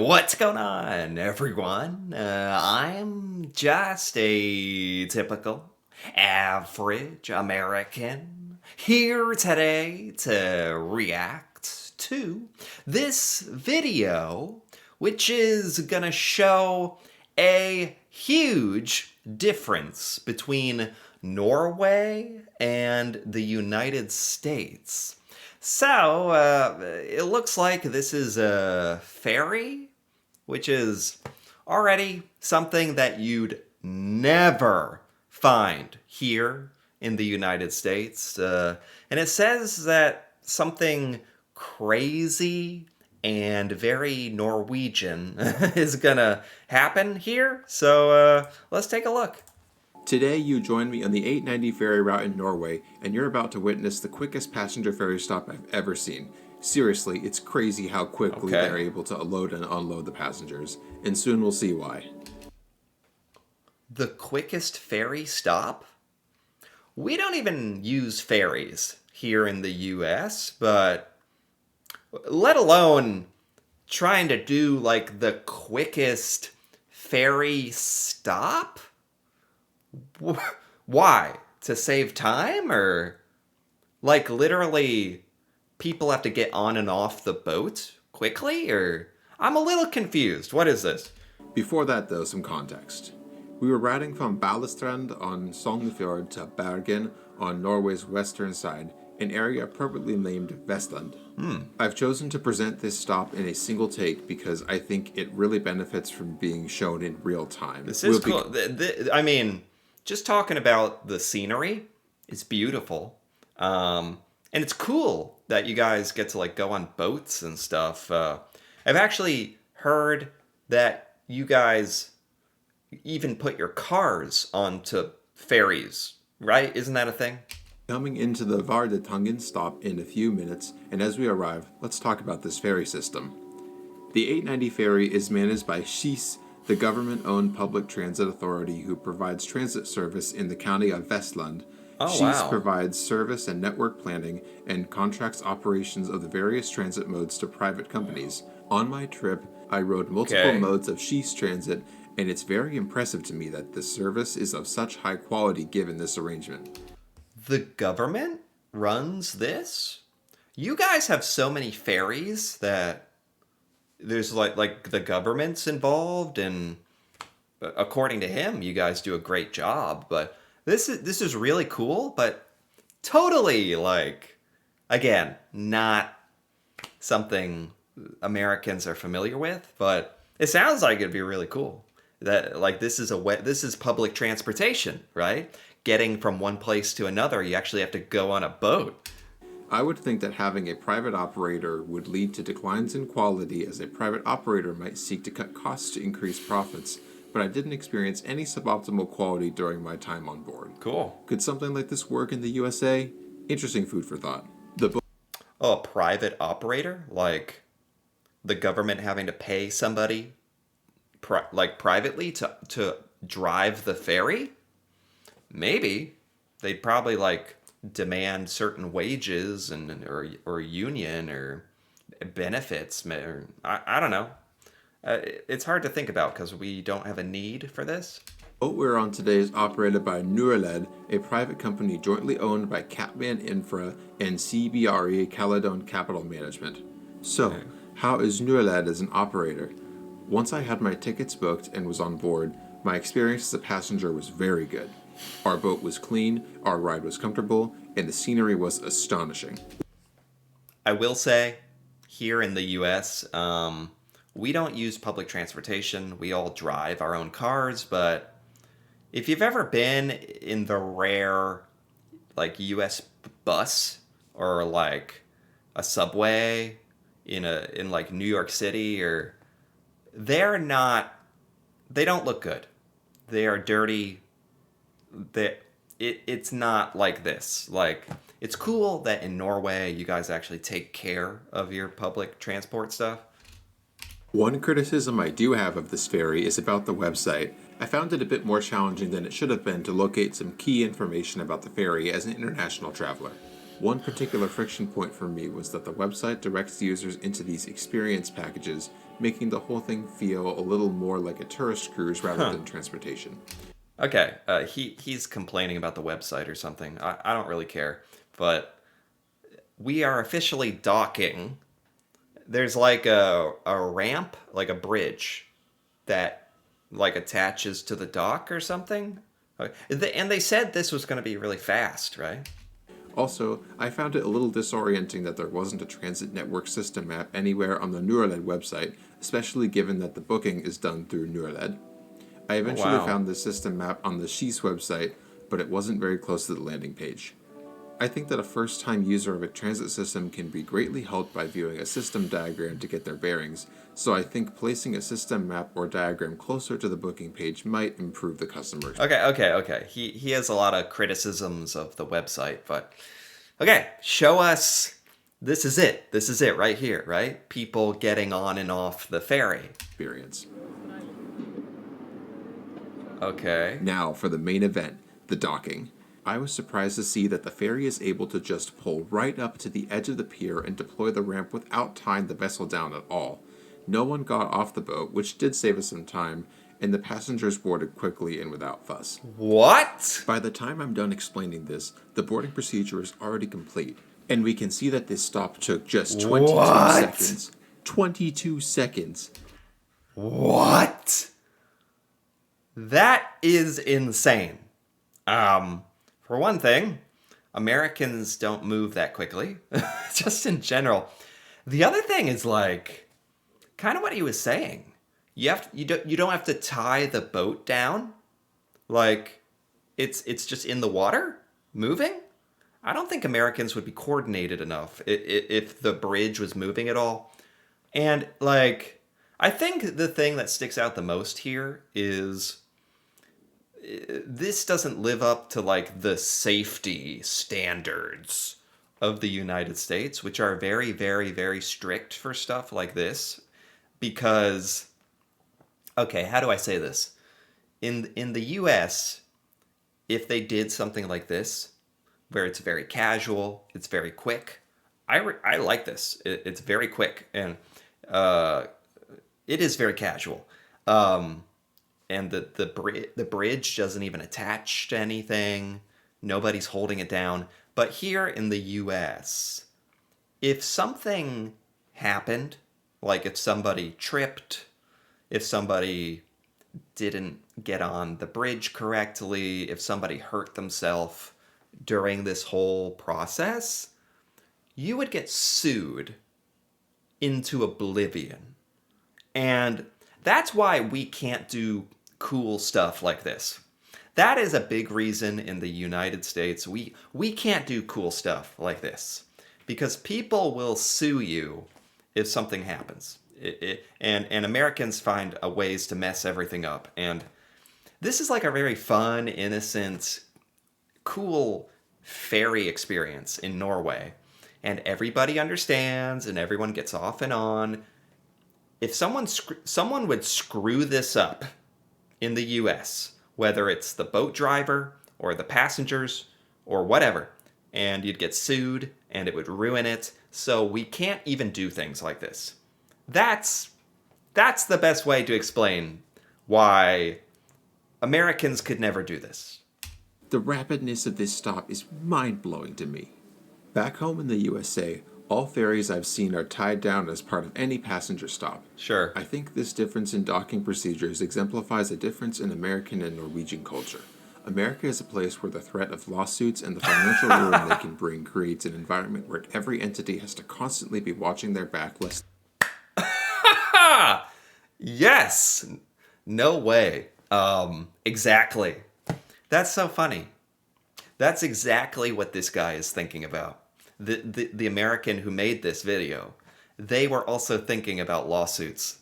What's going on, everyone? I'm just a typical, average American here today to react to this video, which is gonna show a huge difference between Norway and the United States. So, it looks like this is a ferry, which is already something that you'd never find here in the United States. And it says that something crazy and very Norwegian is gonna happen here. So, let's take a look. Today you join me on the 890 ferry route in Norway, and you're about to witness the quickest passenger ferry stop I've ever seen. Seriously, it's crazy how quickly Okay. they're able to load and unload the passengers, and soon we'll see why. The quickest ferry stop? We don't even use ferries here in the US, but let alone trying to do like the quickest ferry stop? Why? To save time, or like literally people have to get on and off the boat quickly, or I'm a little confused. What is this? Before that though, some context. We were riding from Balestrand on Sognefjord to Bergen on Norway's western side, an area appropriately named Vestland. I've chosen to present this stop in a single take because I think it really benefits from being shown in real time. This is cool. I mean, just talking about the scenery, it's beautiful. And it's cool that you guys get to like go on boats and stuff. I've actually heard that you guys even put your cars onto ferries, right? Isn't that a thing? Coming into the Vardetangen stop in a few minutes, and as we arrive, let's talk about this ferry system. The 890 ferry is managed by SKIS, the government-owned public transit authority who provides transit service in the county of Vestland. Oh, SKIS wow. provides service and network planning and contracts operations of the various transit modes to private companies. On my trip, I rode multiple Okay. modes of SKIS transit, and it's very impressive to me that the service is of such high quality given this arrangement. The government runs this? You guys have so many ferries that there's like the government's involved, and according to him, you guys do a great job. But this is really cool, but totally like, again, not something Americans are familiar with. But it sounds like it'd be really cool. That like this is public transportation, right? Getting from one place to another, you actually have to go on a boat. I would think that having a private operator would lead to declines in quality, as a private operator might seek to cut costs to increase profits, but I didn't experience any suboptimal quality during my time on board. Cool. Could something like this work in the USA? Interesting food for thought. Oh, a private operator? Like the government having to pay somebody like privately to drive the ferry? Maybe. They'd probably like demand certain wages and or union or benefits, or I don't know. It's hard to think about because we don't have a need for this. Boat we're on today is operated by Norway, a private company jointly owned by Capman Infra and CBRE Caledon Capital Management. So, Okay. how is Norway as an operator? Once I had my tickets booked and was on board, my experience as a passenger was very good. Our boat was clean, our ride was comfortable, and the scenery was astonishing. I will say, here in the U.S., we don't use public transportation. We all drive our own cars, but if you've ever been in the rare, like, U.S. bus or, like, a subway in like, New York City, or they're not, they don't look good. They are dirty. It's not like this. Like, it's cool that in Norway you guys actually take care of your public transport stuff. One criticism I do have of this ferry is about the website. I found it a bit more challenging than it should have been to locate some key information about the ferry as an international traveler. One particular friction point for me was that the website directs users into these experience packages, making the whole thing feel a little more like a tourist cruise rather Huh. than transportation. Okay, he's complaining about the website or something. I don't really care, but we are officially docking. There's like a ramp, like a bridge that like attaches to the dock or something. And they said this was going to be really fast, right? Also, I found it a little disorienting that there wasn't a transit network system map anywhere on the Neuraled website, especially given that the booking is done through Neuraled. I Oh eventually wow. found the system map on the Shees website, but it wasn't very close to the landing page. I think that a first time user of a transit system can be greatly helped by viewing a system diagram to get their bearings, so I think placing a system map or diagram closer to the booking page might improve the customer experience. Okay. He has a lot of criticisms of the website, but okay, show us. This is it. This is it right here, right? People getting on and off the ferry. Okay. Now for the main event, the docking. I was surprised to see that the ferry is able to just pull right up to the edge of the pier and deploy the ramp without tying the vessel down at all. No one got off the boat, which did save us some time, and the passengers boarded quickly and without fuss. What? By the time I'm done explaining this, the boarding procedure is already complete, and we can see that this stop took just 22 What? seconds. 22 seconds. What? That is insane. For one thing, Americans don't move that quickly, just in general. The other thing is like kind of what he was saying. You don't have to tie the boat down. Like it's just in the water, moving. I don't think Americans would be coordinated enough if the bridge was moving at all. And like I think the thing that sticks out the most here is this doesn't live up to like the safety standards of the United States, which are very strict for stuff like this. Because, okay, how do I say this? In the U.S., if they did something like this, where it's very casual, it's very quick. I like this. It's very quick and uh, it is very casual. Um, and the bridge doesn't even attach to anything. Nobody's holding it down. But here in the U.S., if something happened, like if somebody tripped, if somebody didn't get on the bridge correctly, if somebody hurt themselves during this whole process, you would get sued into oblivion. And that's why we can't do cool stuff like this. That is a big reason in the United States we can't do cool stuff like this because people will sue you if something happens. And Americans find ways to mess everything up. And this is like a very fun, innocent, cool ferry experience in Norway. And everybody understands and everyone gets off and on. If someone would screw this up in the US, whether it's the boat driver or the passengers or whatever, and you'd get sued and it would ruin it. So we can't even do things like this. That's the best way to explain why Americans could never do this. The rapidness of this stop is mind blowing to me. Back home in the USA, all ferries I've seen are tied down as part of any passenger stop. Sure. I think this difference in docking procedures exemplifies a difference in American and Norwegian culture. America is a place where the threat of lawsuits and the financial ruin they can bring creates an environment where every entity has to constantly be watching their back lest Yes. No way. Exactly. That's so funny. That's exactly what this guy is thinking about. The American who made this video, they were also thinking about lawsuits.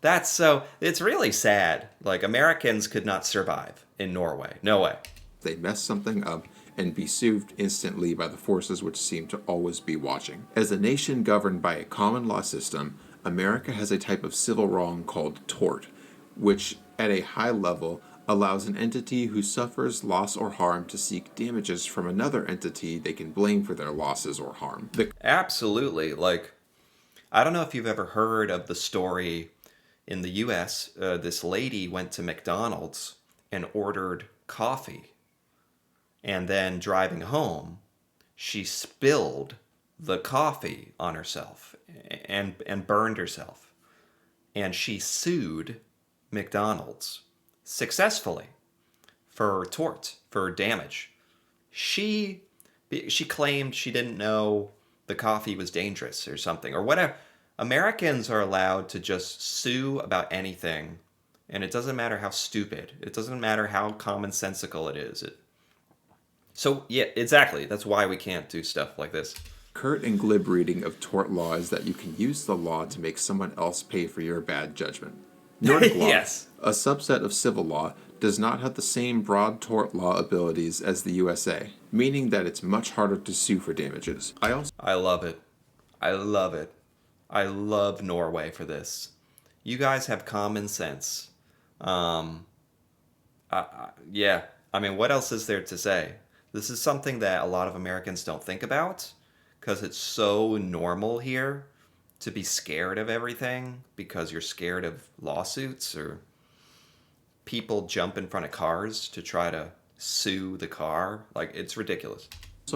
It's really sad. Like, Americans could not survive in Norway. No way. they mess something up and be sued instantly by the forces which seem to always be watching. As a nation governed by a common law system, America has a type of civil wrong called tort, which, at a high level, allows an entity who suffers loss or harm to seek damages from another entity they can blame for their losses or harm. The Absolutely. Like, I don't know if you've ever heard of the story in the US. This lady went to McDonald's and ordered coffee. And then driving home, she spilled the coffee on herself and burned herself. And she sued McDonald's successfully for tort, for damage. She she claimed she didn't know the coffee was dangerous or something or whatever. Americans are allowed to just sue about anything, and it doesn't matter how stupid. It doesn't matter how commonsensical it is. So yeah, exactly. That's why we can't do stuff like this. curt and glib reading of tort law is that you can use the law to make someone else pay for your bad judgment. Nordic law, Yes. a subset of civil law, does not have the same broad tort law abilities as the USA, meaning that it's much harder to sue for damages. I also I love it. I love it. I love Norway for this. You guys have common sense. Um, yeah. I mean, what else is there to say? This is something that a lot of Americans don't think about because it's so normal here to be scared of everything because you're scared of lawsuits or people jump in front of cars to try to sue the car. Like, it's ridiculous.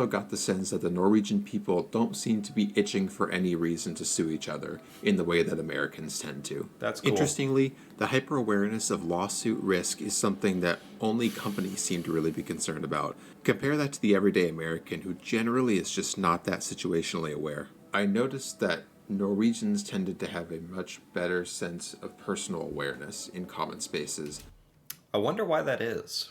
got the sense that the Norwegian people don't seem to be itching for any reason to sue each other in the way that Americans tend to. That's cool. Interestingly, the hyper awareness of lawsuit risk is something that only companies seem to really be concerned about. Compare that to the everyday American who generally is just not that situationally aware. I noticed that Norwegians tended to have a much better sense of personal awareness in common spaces. I wonder why that is.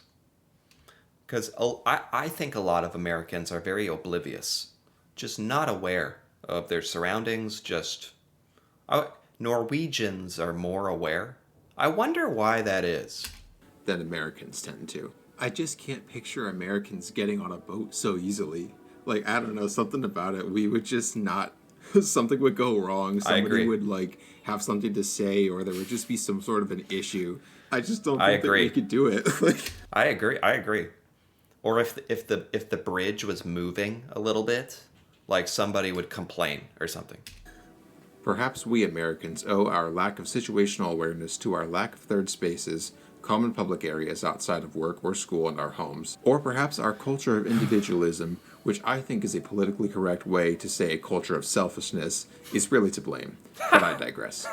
Because I think a lot of Americans are very oblivious, just not aware of their surroundings. Norwegians are more aware. I wonder why that is. Than Americans tend to. I just can't picture Americans getting on a boat so easily. Like, I don't know, something about it. We would just not. Something would go wrong. I Somebody agree. would, like, have something to say, or there would just be some sort of an issue. I just don't I think that agree. we could do it. Like, I agree. I agree. Or if the bridge was moving a little bit, like somebody would complain or something. perhaps we Americans owe our lack of situational awareness to our lack of third spaces, common public areas outside of work or school and our homes, or perhaps our culture of individualism, which I think is a politically correct way to say a culture of selfishness, is really to blame. But I digress.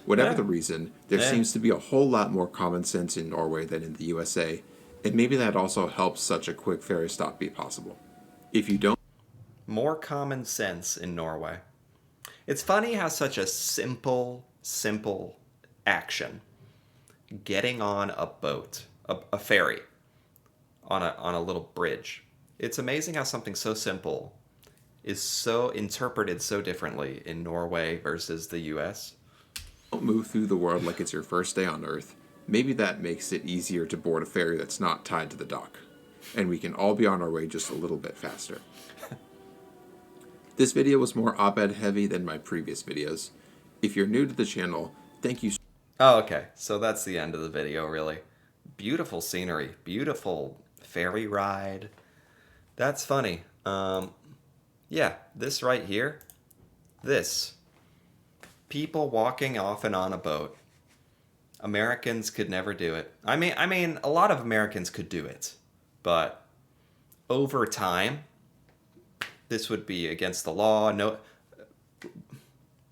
Whatever Yeah. the reason, there Yeah. seems to be a whole lot more common sense in Norway than in the USA, and maybe that also helps such a quick ferry stop be possible. If you don't More common sense in Norway. It's funny how such a simple action, getting on a boat, a ferry, on a little bridge. It's amazing how something so simple is so interpreted so differently in Norway versus the US. move through the world like it's your first day on Earth, maybe that makes it easier to board a ferry that's not tied to the dock, and we can all be on our way just a little bit faster. This video was more op-ed heavy than my previous videos. If you're new to the channel, thank you Oh, okay. So that's the end of the video, really. Beautiful scenery, beautiful ferry ride. That's funny. Yeah, this right here, this. People walking off and on a boat. Americans could never do it. I mean, a lot of Americans could do it, but over time, this would be against the law. No,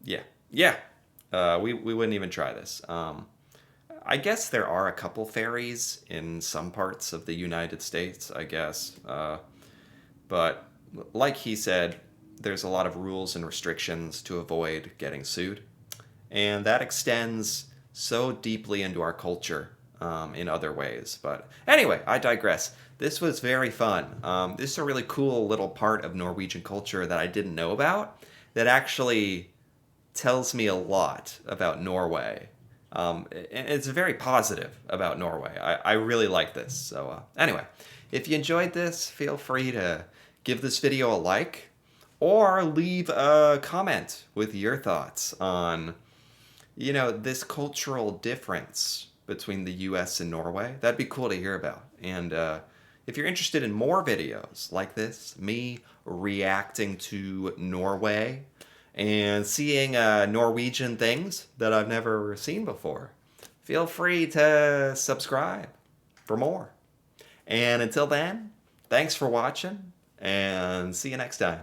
yeah. We wouldn't even try this. I guess there are a couple ferries in some parts of the United States, I guess. But like he said, there's a lot of rules and restrictions to avoid getting sued. And that extends so deeply into our culture in other ways. But anyway, I digress. This was very fun. This is a really cool little part of Norwegian culture that I didn't know about that actually tells me a lot about Norway. And it's very positive about Norway. I really like this. So anyway, if you enjoyed this, feel free to give this video a like or leave a comment with your thoughts on, this cultural difference between the US and Norway. That'd be cool to hear about. And if you're interested in more videos like this, me reacting to Norway and seeing Norwegian things that I've never seen before, feel free to subscribe for more. And until then, thanks for watching, and see you next time.